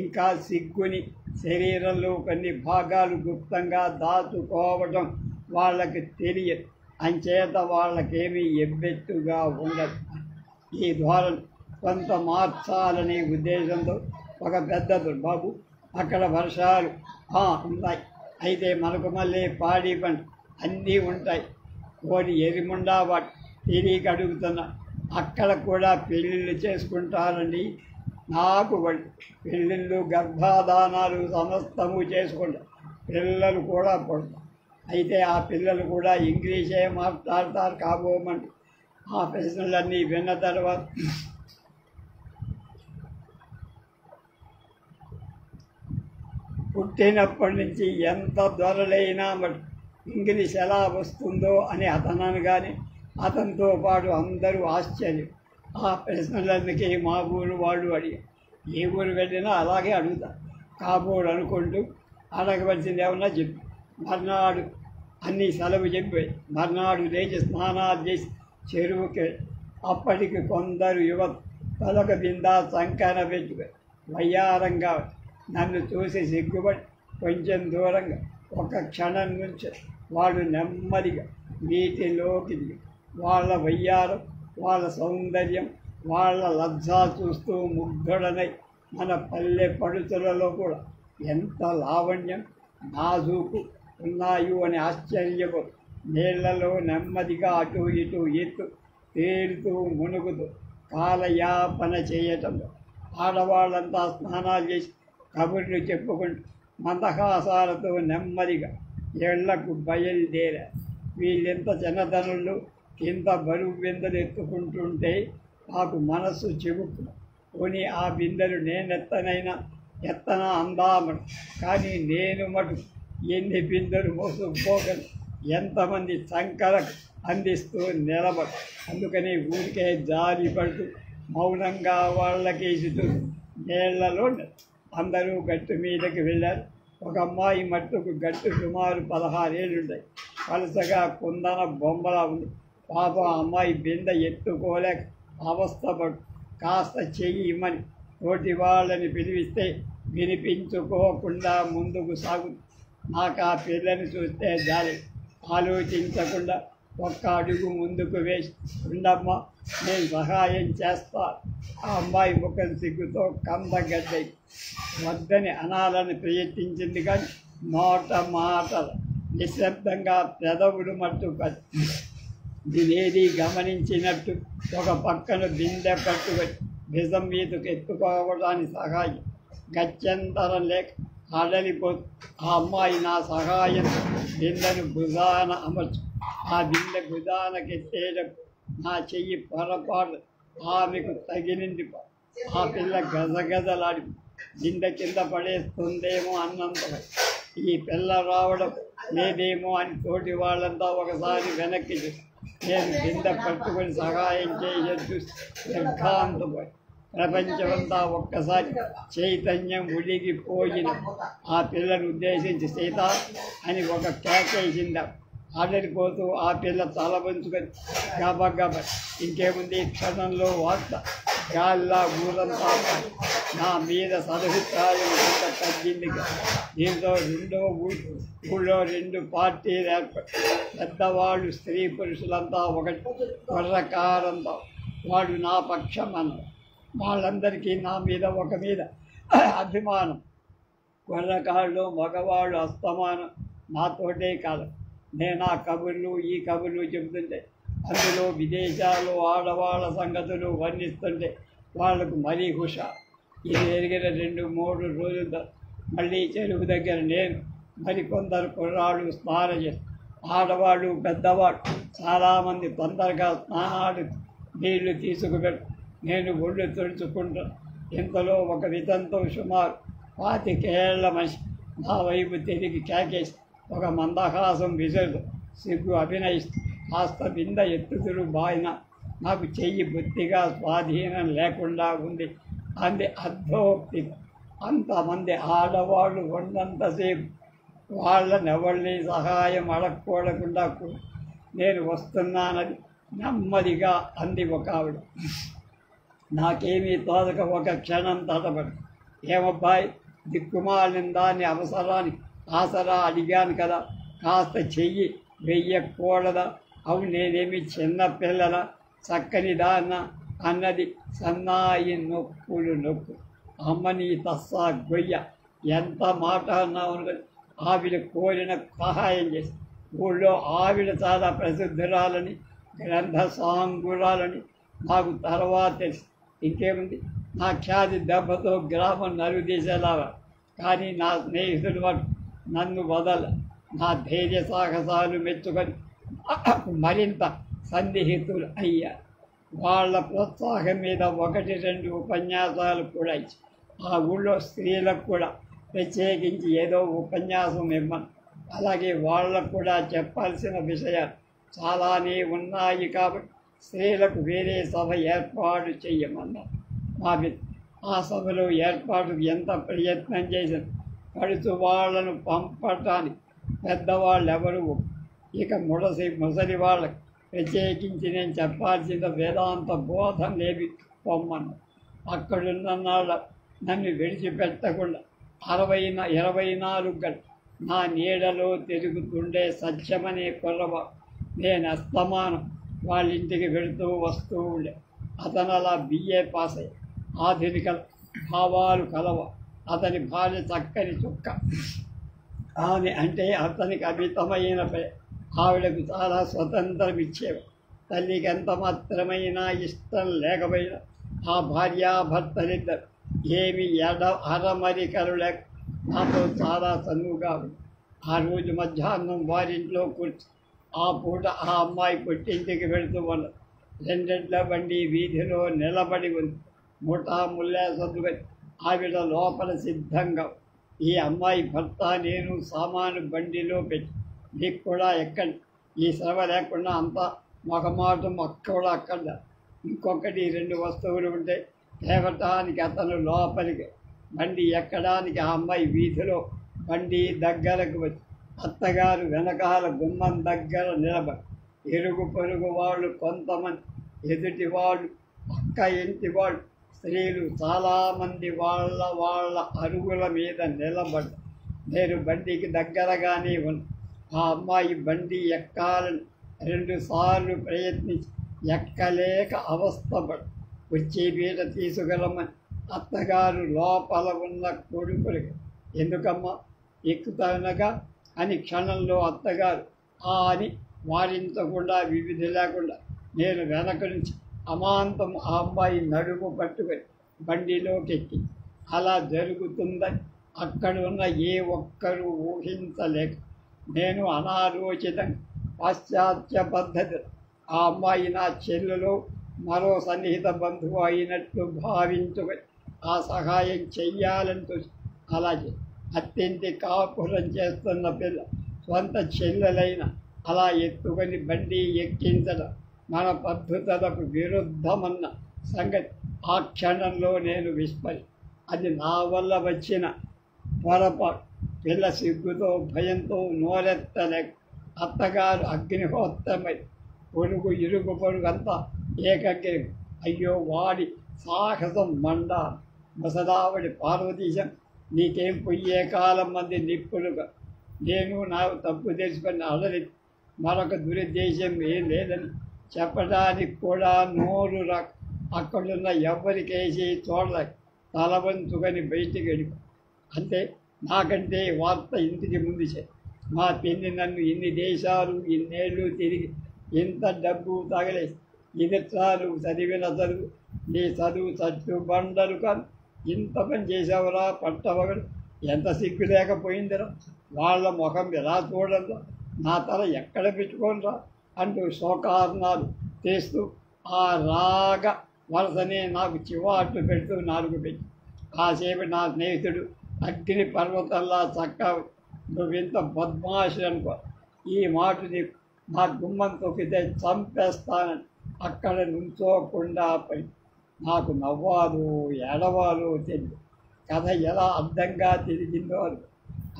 ఇంకా సిగ్గుని శరీరంలో కొన్ని భాగాలు గుప్తంగా దాచుకోవడం వాళ్ళకి తెలియదు. అంచేత వాళ్ళకేమీ ఎబ్బెట్టుగా ఉండదు. ఈ ధోరణి కొంత మార్చాలనే ఉద్దేశంతో ఒక పెద్ద బాబు, అక్కడ వర్షాలు ఉన్నాయి, అయితే మనకు మళ్ళీ పాడి పంట అన్నీ ఉంటాయి. కోడి ఎరిముండా వాటి తిరిగి అడుగుతున్నా, అక్కడ కూడా పెళ్ళిళ్ళు చేసుకుంటారండి? నాకు పెళ్ళిళ్ళు గర్భాధానాలు సమస్తము చేసుకుంటారు. పిల్లలు కూడా పుడతారు. అయితే ఆ పిల్లలు కూడా ఇంగ్లీషే మాట్లాడతారు కాబోమంటూ ఆ ప్రశ్నలన్నీ విన్న తర్వాత పుట్టినప్పటి నుంచి ఎంత దొరలైనా మరి ఇంగ్లీష్ ఎలా వస్తుందో అని అతనను కానీ అతనితో పాటు అందరూ ఆశ్చర్యం. ఆ ప్రశ్నలన్నీ మా ఊరు వాళ్ళు అడిగారు. ఏ ఊరు వెళ్ళినా అలాగే అడుగుతారు. కాబోలు అనుకుంటూ అడగవలసింది ఏమన్నా చెప్పి మర్నాడు అన్నీ సెలవు చెప్పి మర్నాడు లేచి స్నానాలు చేసి చెరువుకి. అప్పటికి కొందరు యువత తలక బిందా సంకన పెట్టుకుని వయ్యారంగా నన్ను చూసి సిగ్గుపడి కొంచెం దూరంగా ఒక క్షణం నుంచి వాళ్ళు నెమ్మదిగా నీటిలోకి దిగి వాళ్ళ వయ్యారం, వాళ్ళ సౌందర్యం, వాళ్ళ లజ్జా చూస్తూ ముగ్ధుడనై మన పల్లె పడుతులలో కూడా ఎంత లావణ్యం నాజూకు ఉన్నాయో అని ఆశ్చర్యపో నీళ్లలో నెమ్మదిగా అటు ఇటు ఎత్తు తేలుతూ మునుగుతూ కాలయాపన చేయటంలో ఆడవాళ్ళంతా స్నానాలు చేసి కబుర్లు చెప్పుకుంటూ మందహాసాలతో నెమ్మదిగా ఇళ్లకు బయలుదేరారు. వీళ్ళెంత చిన్నతనులు ఇంత బరువు బిందెలు ఎత్తుకుంటుంటే నాకు మనస్సు చెబుతుంది. పోనీ ఆ బిందెలు ఎత్తనా అందామను, కానీ నేను మటు ఎన్ని బిందెలు మోసుకుపోగలను, ఎంతమంది సంకలకు అందిస్తూ నిలబడు. అందుకని ఊరికే జారి పడుతూ మౌనంగా వాళ్ళకేసుతూ నీళ్లలో అందరూ గట్టు మీదకి వెళ్ళారు. ఒక అమ్మాయి మట్టుకు గట్టు సుమారు 16 ఏళ్ళుంటాయి. పలసగా కుందన బొమ్మలా ఉంది. పాప అమ్మాయి బిందె ఎత్తుకోలేక అవస్థపడు. కాస్త చెయ్యి ఇమ్మని తోటి వాళ్ళని పిలిపిస్తే వినిపించుకోకుండా ముందుకు సాగుతుంది. నాకు ఆ పిల్లని చూస్తే జాలి. ఆలోచించకుండా ఒక్క అడుగు ముందుకు వేసి, ఉండమ్మా నేను సహాయం చేస్తా. ఆ అమ్మాయి ముఖం సిగ్గుతో కందగడ్డై వద్దని అనాలని ప్రయత్నించింది, కానీ మాట నిశ్శబ్దంగా పెదవులు మట్టు ఇదేది గమనించినట్టు ఒక పక్కన బిందె పట్టుకొని విజం మీదకు ఎత్తుకోవడానికి సహాయం గత్యంతరం లేక అడలిపోతు. ఆ అమ్మాయి నా సహాయం బిందెను భుజాన అమర్చు. ఆ బిందె భుజానకెత్తేటప్పుడు నా చెయ్యి పొరపాటు ఆమెకు తగిలింది. ఆ పిల్ల గజగజలాడి బిందె కింద పడేస్తుందేమో అన్నంత ఈ పిల్ల రావడం లేదేమో అని తోటి వాళ్ళంతా ఒకసారి వెనక్కి చూసి నేను కింద పట్టుకొని సహాయం చేసేట్టు నిర్ఘాంతపోయి ప్రపంచమంతా ఒక్కసారి చైతన్యం ఉలిగిపోయిన ఆ పిల్లను ఉద్దేశించి సీత అని ఒక కేకేసిందా. ఆడలిపోతూ ఆ పిల్ల తల వంచుకొని గబగబ ఇంకేముంది క్షణంలో వార్త గాల్లా ఊరంతా నా మీద సదభిప్రాయం కొంత తగ్గింది. దీంతో ఊళ్ళో రెండు పార్టీలు ఏర్పడి పెద్దవాళ్ళు స్త్రీ పురుషులంతా ఒకటి కుర్రకారంతో వాడు నా పక్షం అన్నారు. వాళ్ళందరికీ నా మీద ఒక మీద అభిమానం. కుర్రకాళ్ళు మగవాళ్ళు అస్తమానం నాతోటే కాదు. నేను ఆ కబుర్లు ఈ కబుర్లు చెబుతుంటే అందులో విదేశాలు ఆడవాళ్ళ సంగతులు వర్ణిస్తుంటే వాళ్లకు మరీ హుషారు. ఇది జరిగిన 2-3 రోజుల మళ్ళీ చెరువు దగ్గర నేను మరికొందరు కుర్రాళ్ళు స్నానం చేస్తారు. ఆడవాళ్ళు పెద్దవాళ్ళు చాలామంది తొందరగా స్నానాలు నీళ్లు తీసుకుపెట్టు నేను ఒళ్ళు తుడుచుకుంటాను. ఇంతలో ఒక విధంతో సుమారు 25 ఏళ్ల మనిషి నా వైపు తిరిగి కేకేసి ఒక మందహాసం విసురు సిగ్గు అభినయిస్తూ కాస్త బింద ఎత్తుతురు బాయిన నాకు చెయ్యి బొత్తిగా స్వాధీనం లేకుండా ఉంది అంది అర్ధోక్తి. అంతమంది ఆడవాళ్ళు ఉన్నంతసేపు వాళ్ళనెవరిని సహాయం అడగకూడకుండా నేను వస్తున్నానని నెమ్మదిగా అంది ఒక ఆవిడ. నాకేమీ తోదక ఒక క్షణం తడబడి ఏమబ్బాయి దిక్కుమాలిన దాన్ని అవసరానికి ఆసరా అడిగాను కదా, కాస్త చెయ్యి వెయ్యకూడదా? అవు నేనేమి చిన్న పిల్లల చక్కని దాన్న అన్నది సన్నాయి నొప్పులు నొప్పు. అమ్మని తస్సా గొయ్య ఎంత మాట అన్నావు. ఆవిడ కోరిన సహాయం చేసి ఊళ్ళో ఆవిడ చాలా ప్రసిద్ధురాలని గ్రంథ సాంగురాలని నాకు తర్వాత తెలిసి ఇంకేముంది నా ఖ్యాతి దెబ్బతో గ్రామం నలుదీసేలా. కానీ నా స్నేహితుడు నన్ను వదల నా ధైర్య సాహసాలు మెచ్చుకొని మరింత సన్నిహితులు అయ్యారు. వాళ్ళ ప్రోత్సాహం మీద 1-2 ఉపన్యాసాలు కూడా ఇచ్చి ఆ ఊళ్ళో స్త్రీలకు కూడా ప్రత్యేకించి ఏదో ఉపన్యాసం ఇవ్వను. అలాగే వాళ్ళకు కూడా చెప్పాల్సిన విషయాలు చాలానే ఉన్నాయి కాబట్టి స్త్రీలకు వేరే సభ ఏర్పాటు చేయమన్నారు. ఆ సభలో ఏర్పాటుకు ఎంత ప్రయత్నం చేశారు. పడుతు వాళ్లను పంపటానికి పెద్దవాళ్ళు ఎవరు. ఇక ముసలి వాళ్ళకి ప్రత్యేకించి నేను చెప్పాల్సిన వేదాంత బోధనేవి పొమ్మను. అక్కడున్న నన్ను విడిచిపెట్టకుండా 24 గంటలు నా నీడలో తిరుగుతుండే సత్యమనే కుర్రవ నేను అస్తమానం వాళ్ళ ఇంటికి వెళుతూ వస్తూ ఉండే. అతను అలా BA పాస్ అయ్యి ఆధునిక భావాలు కలవ. అతని భార్య చక్కని చుక్క. ఆమె అంటే అతనికి అమితమైన ఆవిడకు చాలా స్వతంత్రం ఇచ్చేవి. తల్లికి ఎంత మాత్రమైనా ఇష్టం లేకపోయినా ఆ భార్యాభర్తలిద్దరు ఏమి అరమరికలు లేక నాతో చాలా చనువుగా ఉంది. ఆ రోజు మధ్యాహ్నం వారింట్లో కూర్చు ఆ పూట ఆ అమ్మాయి పుట్టింటికి వెళుతూ ఉన్న 2 ఎడ్ల బండి వీధిలో నిలబడి ఉంది. ముఠా ముల్లే సర్దుకొని ఆవిడ లోపల సిద్ధంగా. ఈ అమ్మాయి భర్త నేను సామాను బండిలో పెట్టి నీకు కూడా ఎక్కండి, ఈ శ్రమ లేకుండా అంతా మొగమాటం కూడా అక్కడ. ఇంకొకటి 2 వస్తువులు ఉంటే తేవటానికి అతను లోపలికి బండి ఎక్కడానికి ఆ అమ్మాయి వీధిలో బండి దగ్గరకు వచ్చి అత్తగారు వెనకాల గుమ్మం దగ్గర నిలబడి ఇరుగు పొరుగు వాళ్ళు కొంతమంది, ఎదుటి వాళ్ళు, పక్క ఇంటి వాళ్ళు, స్త్రీలు చాలామంది వాళ్ళ అరుగుల మీద నిలబడి నేను బండికి దగ్గరగానే ఉంది. ఆ అమ్మాయి బండి ఎక్కాలని 2 సార్లు ప్రయత్నించి ఎక్కలేక అవస్థపడి వచ్చే పీట తీసుకురమ్మని అత్తగారు లోపల ఉన్న కొడుకులకి ఎందుకమ్మా ఎక్కుతానగా అని క్షణంలో అత్తగారు అని వారించకుండా వివిధి లేకుండా నేను వెనక నుంచి అమాంతం ఆ అమ్మాయి నడుము పట్టుకొని బండిలోకి ఎక్కి అలా జరుగుతుందని అక్కడ ఉన్న ఏ ఒక్కరూ ఊహించలేక నేను అనాలోచితంగా పాశ్చాత్య పద్ధతి ఆ అమ్మాయి నా చెల్లెలో మరో సన్నిహిత బంధువు అయినట్లు భావించుకొని ఆ సహాయం చెయ్యాలని చూసి అలాగే అత్యంత కాపురం చేస్తున్న పిల్ల స్వంత చెల్లెలైన అలా ఎత్తుకొని బండి ఎక్కించడం మన పద్ధతులకు విరుద్ధమన్న సంగతి ఆ క్షణంలో నేను విస్మరి. అది నా వల్ల వచ్చిన పొరపాటు. పిల్ల సిగ్గుతో భయంతో నోరెత్తలేక అత్తగారు అగ్నిహోత్రమై పొరుగు ఇరుగు పొరుగు అంతా ఏకగ్ని. అయ్యో వాడి సాహసం మండ. ముసలావిడి పార్వతీశం నీకేం పొయ్యే కాలం మంది నిప్పులుగా. నేను నాకు తప్పు తెలుసుకుని అలరి మరొక దురుద్దేశం ఏం లేదని చెప్పడానికి కూడా నోరు అక్కడున్న ఎవరికేసి చూడలేక తలవంచుకొని బయటికి వెళ్ళిపో. అంతే. నాకంటే వార్త ఇంటికి ముందు మా పిన్ని నన్ను ఇన్ని దేశాలు ఇన్నేళ్ళు తిరిగి ఇంత డబ్బు తగలేసి ఇది చాలు చదివిన చదువు నీ చదువు చచ్చు బండలు కాదు ఇంత పని చేసావురా పట్టవగడు ఎంత సిగ్గు లేకపోయిందిరా వాళ్ళ ముఖం ఎలా చూడరా నా తల ఎక్కడ పెట్టుకోనరా అంటూ శోకారణాలు చేస్తూ ఆ రాగ వరసనే నాకు చివాట్లు పెడుతూ నాలుగు పెట్టి కాసేపు నా స్నేహితుడు అగ్ని పర్వతంలా చక్క నువ్వింత బద్మాషి అనుకో ఈ మాట నా గుమ్మం తొక్కితే చంపేస్తానని అక్కడ నుంచోకుండా పడి నాకు నవ్వాలు ఏడవాలు తెలియదు. కథ ఎలా అర్థంగా తిరిగిందో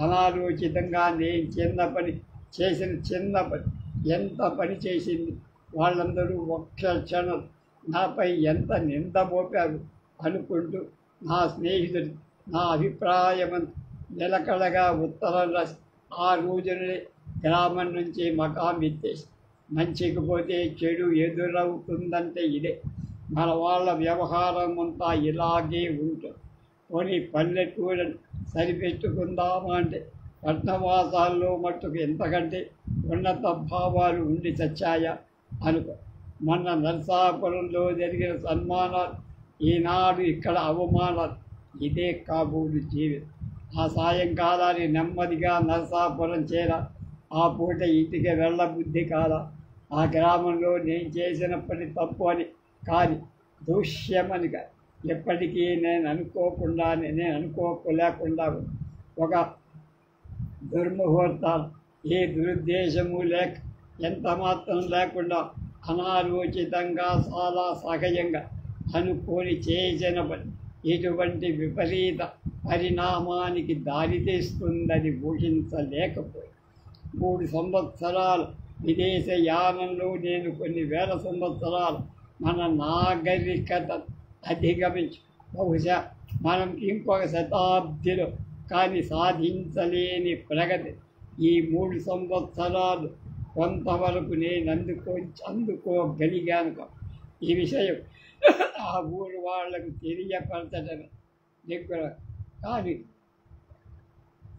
అనాలోచితంగా నేను చిన్న పని ఎంత పని చేసింది. వాళ్ళందరూ ఒక్క క్షణం నాపై ఎంత నింద మోపారు అనుకుంటూ నా స్నేహితుడు నా అభిప్రాయం నిలకడగా ఉత్తరం రాసి ఆ రోజునే గ్రామం నుంచి మకాం ఎత్తేసి మంచికి పోతే చెడు ఎదురవుతుందంటే ఇదే. మన వాళ్ళ వ్యవహారం అంతా ఇలాగే ఉంటుంది. పోనీ పల్లెటూరని సరిపెట్టుకుందామా అంటే పట్టణవాసాల్లో మట్టుకు ఎంతకంటే ఉన్నత భావాలు ఉండి చచ్చాయా అనుకో. మొన్న నరసాపురంలో జరిగిన సన్మానాలు, ఈనాడు ఇక్కడ అవమానాలు. ఇదే కాబోలు జీవితం. ఆ సాయంకాలాన్ని నెమ్మదిగా నరసాపురం ఆ పూట ఇంటికి వెళ్ళబుద్ధి కాదా. ఆ గ్రామంలో నేను చేసిన పని తప్పు అని కానీ దూష్యమనిగా ఎప్పటికీ నేను అనుకోలేకుండా ఒక దుర్ముహూర్తాలు ఏ దురుద్దేశము లేక ఎంత మాత్రం లేకుండా అనాలోచితంగా చాలా సహజంగా అనుకోని చేసిన పని ఇటువంటి విపరీత పరిణామానికి దారితీస్తుందని ఊహించలేకపోయి 3 సంవత్సరాలు విదేశ యానంలో నేను కొన్ని వేల సంవత్సరాలు మన నాగరికత అధిగమించి బహుశా మనం ఇంకొక శతాబ్దిలో కానీ సాధించలేని ప్రగతి ఈ 3 సంవత్సరాలు కొంతవరకు నేను అందుకోగలిగాను. ఈ విషయం ఆ ఊరు వాళ్లకు తెలియపరచడం దగ్గర కానీ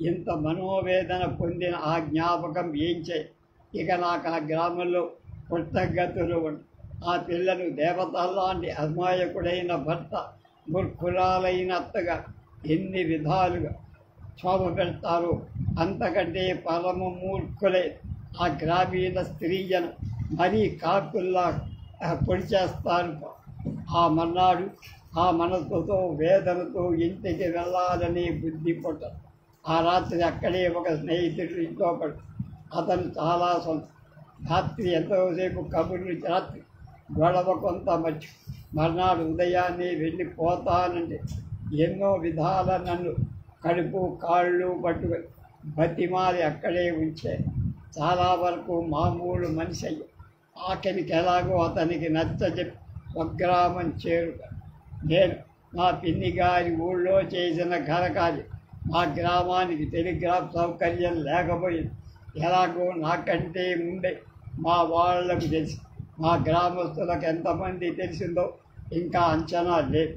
ఇంత మనోవేదన పొందిన ఆ జ్ఞాపకం ఏం చేయి. ఇక నాకు ఆ గ్రామంలో కృతజ్ఞతలు ఉండి ఆ పిల్లలు దేవతల్లాంటి అమాయకుడైన భర్త మూర్ఖురాలైన అత్తగా ఎన్ని విధాలుగా శోభ పెడతారో అంతకంటే పరమ మూర్ఖులై ఆ గ్రామీణ స్త్రీలను మరీ కాకుల్లా పొడి చేస్తారు. ఆ మర్నాడు ఆ మనసుతో వేదనతో ఇంటికి వెళ్ళాలని బుద్ధి పుట్టదు. ఆ రాత్రి అక్కడే ఒక స్నేహితుడు ఇంట్లో పడు. అతను చాలా రాత్రి ఎంతోసేపు కబుర్లు రాత్రి గొడవ కొంత మర్చి మర్నాడు ఉదయాన్నే వెళ్ళిపోతానంటే ఎన్నో విధాల నన్ను కడుపు కాళ్ళు పట్టుకొని బతిమారి అక్కడే ఉంచే. చాలా వరకు మామూలు మనిషి అయ్యి ఆఖరికి ఎలాగో అతనికి నచ్చజెప్పి స్వగ్రామం చేరుక. నేను మా పిన్ని గారి ఊళ్ళో చేసిన ఘనకార్యం మా గ్రామానికి టెలిగ్రాఫ్ సౌకర్యం లేకపోయింది. ఎలాగో నాకంటే ముందే మా వాళ్లకు తెలిసి మా గ్రామస్తులకు ఎంతమంది తెలిసిందో ఇంకా అంచనా లేదు.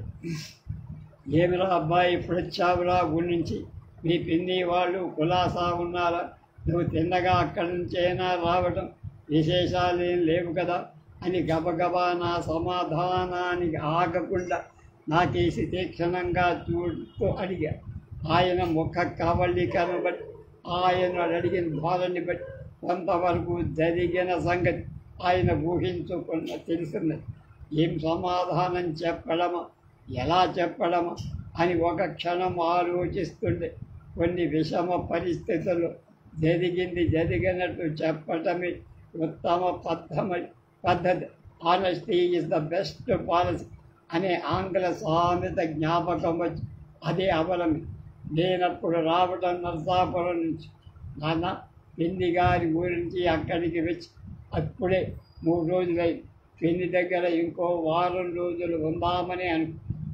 ఏమిరా అబ్బాయి ఇప్పుడు వచ్చావురా ఊరి నుంచి, మీ పిన్ని వాళ్ళు కులాసా ఉన్నారా, నువ్వు తిన్నగా అక్కడి నుంచైనా రావడం, విశేషాలేం లేవు కదా అని గబగబా నా సమాధానానికి ఆగకుండా నాకేసి తీక్షణంగా చూస్తూ అడిగా. ఆయన ముఖ కవళికను బట్టి ఆయన అడిగిన ధోరణి బట్టి కొంతవరకు జరిగిన సంగతి ఆయన ఊహించుకున్న తెలుసున్నది. ఏం సమాధానం చెప్పడమా ఎలా చెప్పడమా అని ఒక క్షణం ఆలోచిస్తుండే. కొన్ని విషమ పరిస్థితుల్లో జరిగింది జరిగినట్టు చెప్పటమే ఉత్తమ పద్ధతి. Honesty is the best policy అనే ఆంగ్ల సామెత జ్ఞాపకం వచ్చి అదే అవలమి లేనప్పుడు రావటం నరసాపురం నుంచి నాన్న పిన్ని గారి గురించి అక్కడికి వచ్చి అప్పుడే 3 రోజులైంది. పిన్ని దగ్గర ఇంకో వారం రోజులు ఉందామని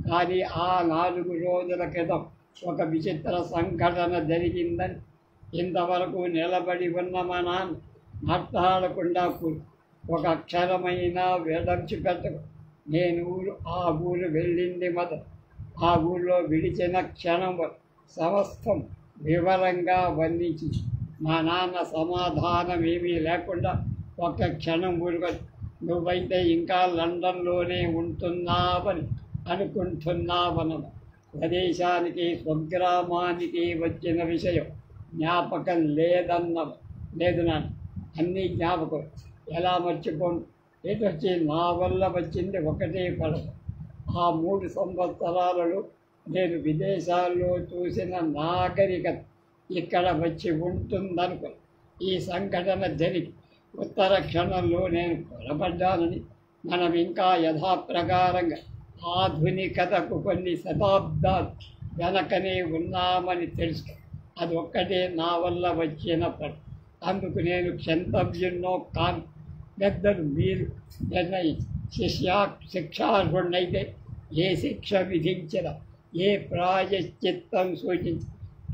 కానీ ఆ 4 రోజుల క్రితం ఒక విచిత్ర సంఘటన జరిగిందని ఇంతవరకు నిలబడి ఉన్న మా నాన్న మాట్లాడకుండా ఒక అక్షరమైనా విడిచిపెట్టకు. నేను ఆ ఊరు వెళ్ళింది మొదలు ఆ ఊళ్ళో విడిచిన క్షణం సమస్తం వివరంగా వర్ణించి మా నాన్న సమాధానం ఏమీ లేకుండా ఒక్క క్షణం ఊరుకొని నువ్వైతే ఇంకా లండన్లోనే ఉంటున్నావని అనుకుంటున్నావన ప్రదేశానికి స్వగ్రామానికి వచ్చిన విషయం జ్ఞాపకం లేదు నాన్న. అన్నీ జ్ఞాపకం ఎలా మర్చిపోను. వచ్చి నా వల్ల వచ్చింది ఒకటే పడవ. ఆ 3 సంవత్సరాలలో నేను విదేశాల్లో చూసిన నాగరికత ఇక్కడ వచ్చి ఉంటుందనుకో. ఈ సంఘటన జరిగి ఉత్తర క్షణంలో నేను పొరపడ్డానని మనం ఇంకా యథాప్రకారంగా ఆధునికతకు కొన్ని శతాబ్దాలు వెనకనే ఉన్నామని తెలుసు. అది ఒక్కటే నా వల్ల వచ్చిన పని. అందుకు నేను క్షంతవ్యున్నో కాను. పెద్దలు మీరు నిర్ణయించి శిక్షార్హుడినైతే ఏ శిక్ష విధించిన ఏ ప్రాయశ్చిత్తం సూచించి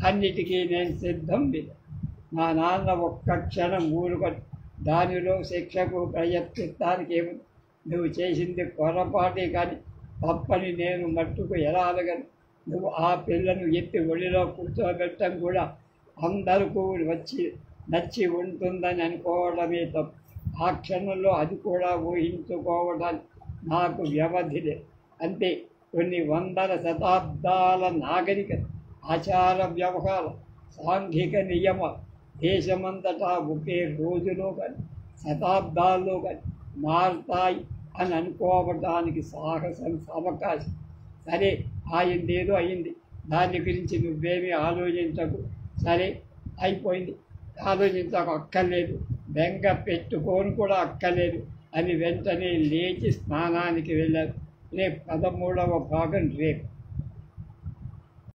అన్నిటికీ నేను సిద్ధం లేదు. మా నాన్న ఒక్క క్షణం ఊరుకొని దానిలో శిక్షకు ప్రయత్నిస్తానికి ఏమి నువ్వు చేసింది పొరపాటే కానీ తప్పని నేను మట్టుకు ఎలా అడగను. నువ్వు ఆ పిల్లను ఎత్తి ఒడిలో కూర్చోబెట్టడం కూడా అందరికీ నచ్చి ఉంటుందని అనుకోవడమే తప్పు. ఆ క్షణంలో అది కూడా ఊహించుకోవడానికి నాకు వ్యవధి లేదు. అంతే. కొన్ని వందల శతాబ్దాల నాగరికత ఆచార వ్యవహారం సాంఘిక నియమ దేశమంతటా ఒకే రోజులో కానీ శతాబ్దాల్లో కానీ మారుతాయి అని అనుకోవడానికి సాహసం అవకాశం. సరే అయిందేదో అయింది, దాని గురించి నువ్వేమీ ఆలోచించకు. సరే అయిపోయింది, ఆలోచించకు అక్కర్లేదు, బెంగ పెట్టుకోని కూడా అక్కర్లేదు అని వెంటనే లేచి స్నానానికి వెళ్ళారు. రేపు 13వ భాగం రేపు.